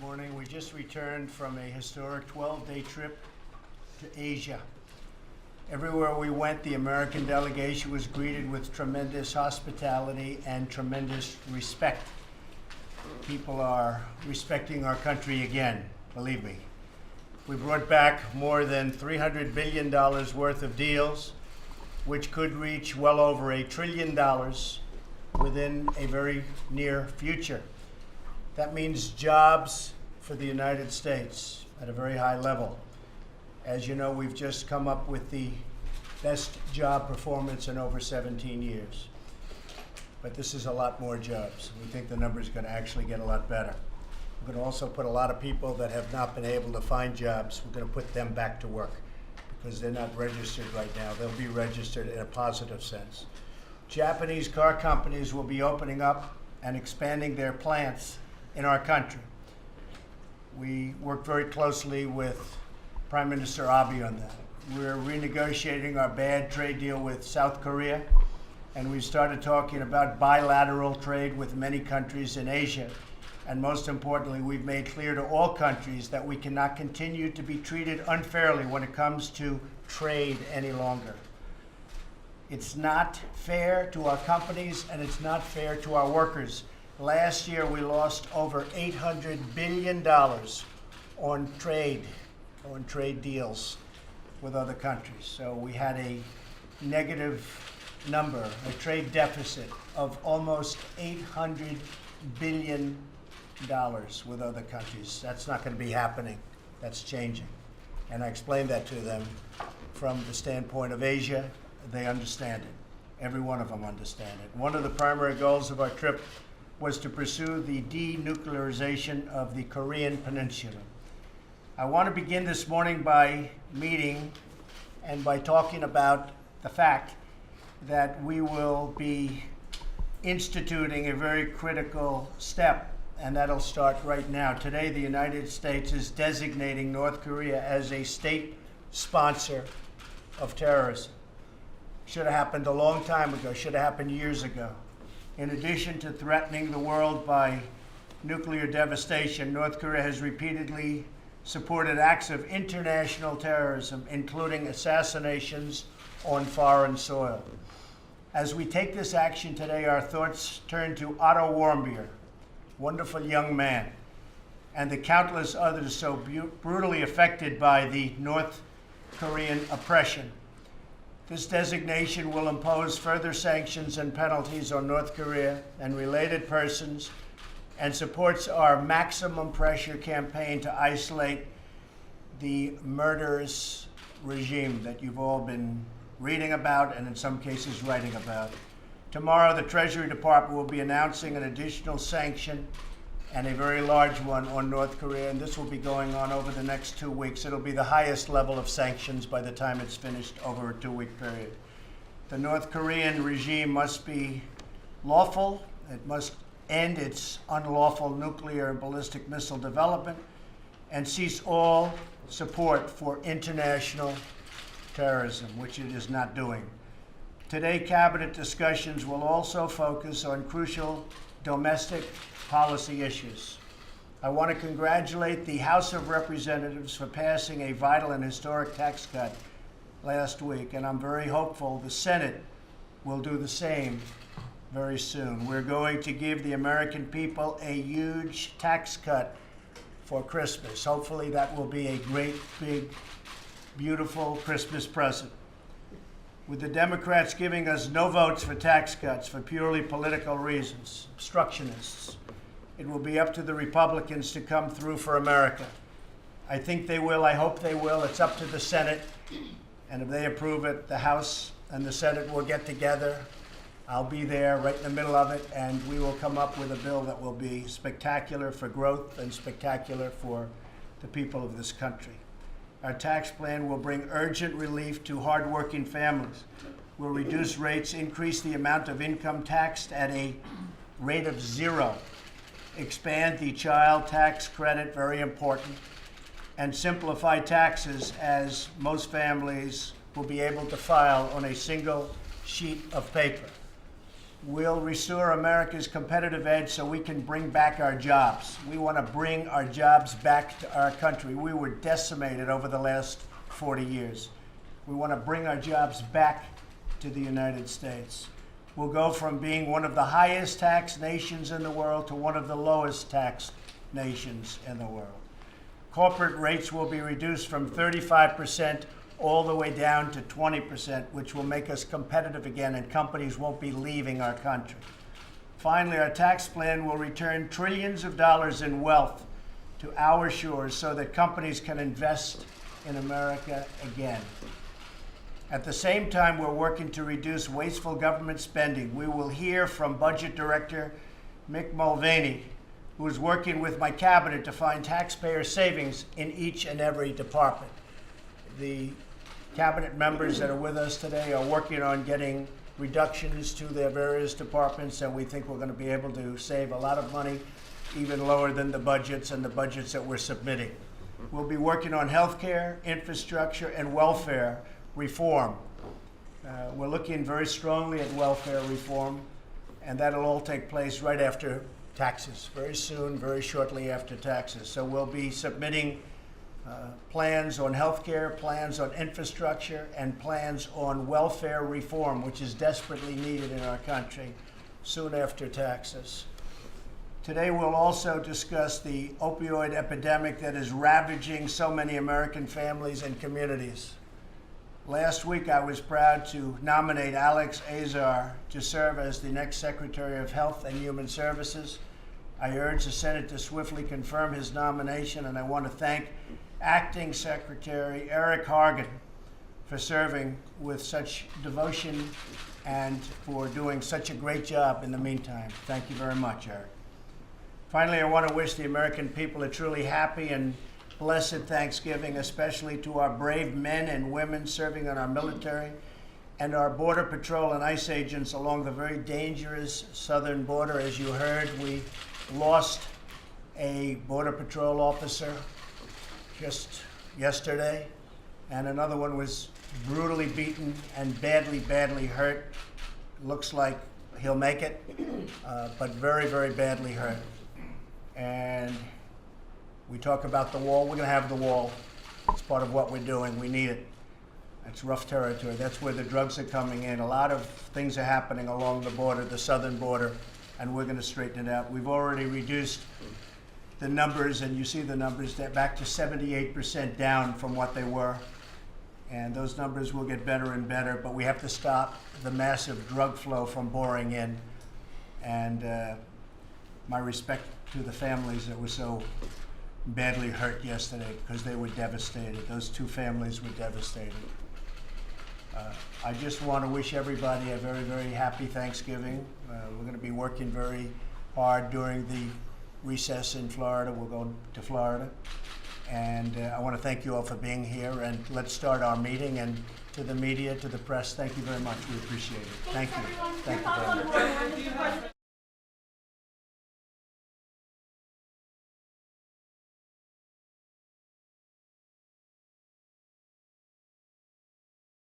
morning. We just returned from a historic 12-day trip to Asia. Everywhere we went, the American delegation was greeted with tremendous hospitality and tremendous respect. People are respecting our country again, believe me. We brought back more than $300 billion worth of deals, which could reach well over $1 trillion within a very near future. That means jobs for the United States at a very high level. As you know, we've just come up with the best job performance in over 17 years. But this is a lot more jobs. We think the number is going to actually get a lot better. We're going to also put a lot of people that have not been able to find jobs, we're going to put them back to work because they're not registered right now. They'll be registered in a positive sense. Japanese car companies will be opening up and expanding their plants in our country. We work very closely with Prime Minister Abe on that. We're renegotiating our bad trade deal with South Korea, and we've started talking about bilateral trade with many countries in Asia. And most importantly, we've made clear to all countries that we cannot continue to be treated unfairly when it comes to trade any longer. It's not fair to our companies, and it's not fair to our workers. Last year, we lost over $800 billion on trade deals with other countries. So we had a negative number, a trade deficit of almost $800 billion with other countries. That's not going to be happening. That's changing. And I explained that to them from the standpoint of Asia. They understand it. Every one of them understand it. One of the primary goals of our trip was to pursue the denuclearization of the Korean Peninsula. I want to begin this morning by talking about the fact that we will be instituting a very critical step, and that'll start right now. Today, the United States is designating North Korea as a state sponsor of terrorism. Should have happened a long time ago, should have happened years ago. In addition to threatening the world by nuclear devastation, North Korea has repeatedly supported acts of international terrorism, including assassinations on foreign soil. As we take this action today, our thoughts turn to Otto Warmbier, wonderful young man, and the countless others so brutally affected by the North Korean oppression. This designation will impose further sanctions and penalties on North Korea and related persons and supports our maximum pressure campaign to isolate the murderous regime that you've all been reading about and in some cases writing about. Tomorrow, the Treasury Department will be announcing an additional sanction and a very large one on North Korea, and this will be going on over the next 2 weeks. It'll be the highest level of sanctions by the time it's finished over a 2-week period. The North Korean regime must be lawful. It must end its unlawful nuclear and ballistic missile development and cease all support for international terrorism, which it is not doing. Today, cabinet discussions will also focus on crucial domestic policy issues. I want to congratulate the House of Representatives for passing a vital and historic tax cut last week, and I'm very hopeful the Senate will do the same very soon. We're going to give the American people a huge tax cut for Christmas. Hopefully that will be a great, big, beautiful Christmas present. With the Democrats giving us no votes for tax cuts for purely political reasons, obstructionists, it will be up to the Republicans to come through for America. I think they will. I hope they will. It's up to the Senate. And if they approve it, the House and the Senate will get together. I'll be there right in the middle of it, and we will come up with a bill that will be spectacular for growth and spectacular for the people of this country. Our tax plan will bring urgent relief to hardworking families. We'll reduce rates, increase the amount of income taxed at a rate of 0, expand the child tax credit, very important, and simplify taxes as most families will be able to file on a single sheet of paper. We'll restore America's competitive edge so we can bring back our jobs. We want to bring our jobs back to our country. We were decimated over the last 40 years. We want to bring our jobs back to the United States. We'll go from being one of the highest taxed nations in the world to one of the lowest taxed nations in the world. Corporate rates will be reduced from 35% all the way down to 20%, which will make us competitive again, and companies won't be leaving our country. Finally, our tax plan will return trillions of dollars in wealth to our shores so that companies can invest in America again. At the same time, we're working to reduce wasteful government spending. We will hear from Budget Director Mick Mulvaney, who is working with my cabinet to find taxpayer savings in each and every department. The cabinet members that are with us today are working on getting reductions to their various departments, and we think we're going to be able to save a lot of money, even lower than the budgets and the budgets that we're submitting. We'll be working on health care, infrastructure, and welfare reform. We're looking very strongly at welfare reform, and that'll all take place right after taxes, very soon, very shortly after taxes. So we'll be submitting plans on healthcare, plans on infrastructure, and plans on welfare reform, which is desperately needed in our country, soon after taxes. Today we'll also discuss the opioid epidemic that is ravaging so many American families and communities. Last week I was proud to nominate Alex Azar to serve as the next Secretary of Health and Human Services. I urge the Senate to swiftly confirm his nomination, and I want to thank Acting Secretary Eric Hargan for serving with such devotion and for doing such a great job in the meantime. Thank you very much, Eric. Finally, I want to wish the American people a truly happy and blessed Thanksgiving, especially to our brave men and women serving on our military and our Border Patrol and ICE agents along the very dangerous southern border. As you heard, we lost a Border Patrol officer just yesterday, and another one was brutally beaten and badly, badly hurt. Looks like he'll make it, but very, very badly hurt. And we talk about the wall. We're going to have the wall. It's part of what we're doing. We need it. It's rough territory. That's where the drugs are coming in. A lot of things are happening along the border, the southern border, and we're going to straighten it out. We've already reduced the numbers, and you see the numbers, that back to 78% down from what they were. And those numbers will get better and better, but we have to stop the massive drug flow from pouring in. And my respect to the families that were so badly hurt yesterday, because they were devastated. Those two families were devastated. I just want to wish everybody a very, very happy Thanksgiving. We're going to be working very hard during the recess in Florida. We'll go to Florida. And I want to thank you all for being here. And let's start our meeting. And to the media, to the press, thank you very much. We appreciate it. Thank you. Thank you very much.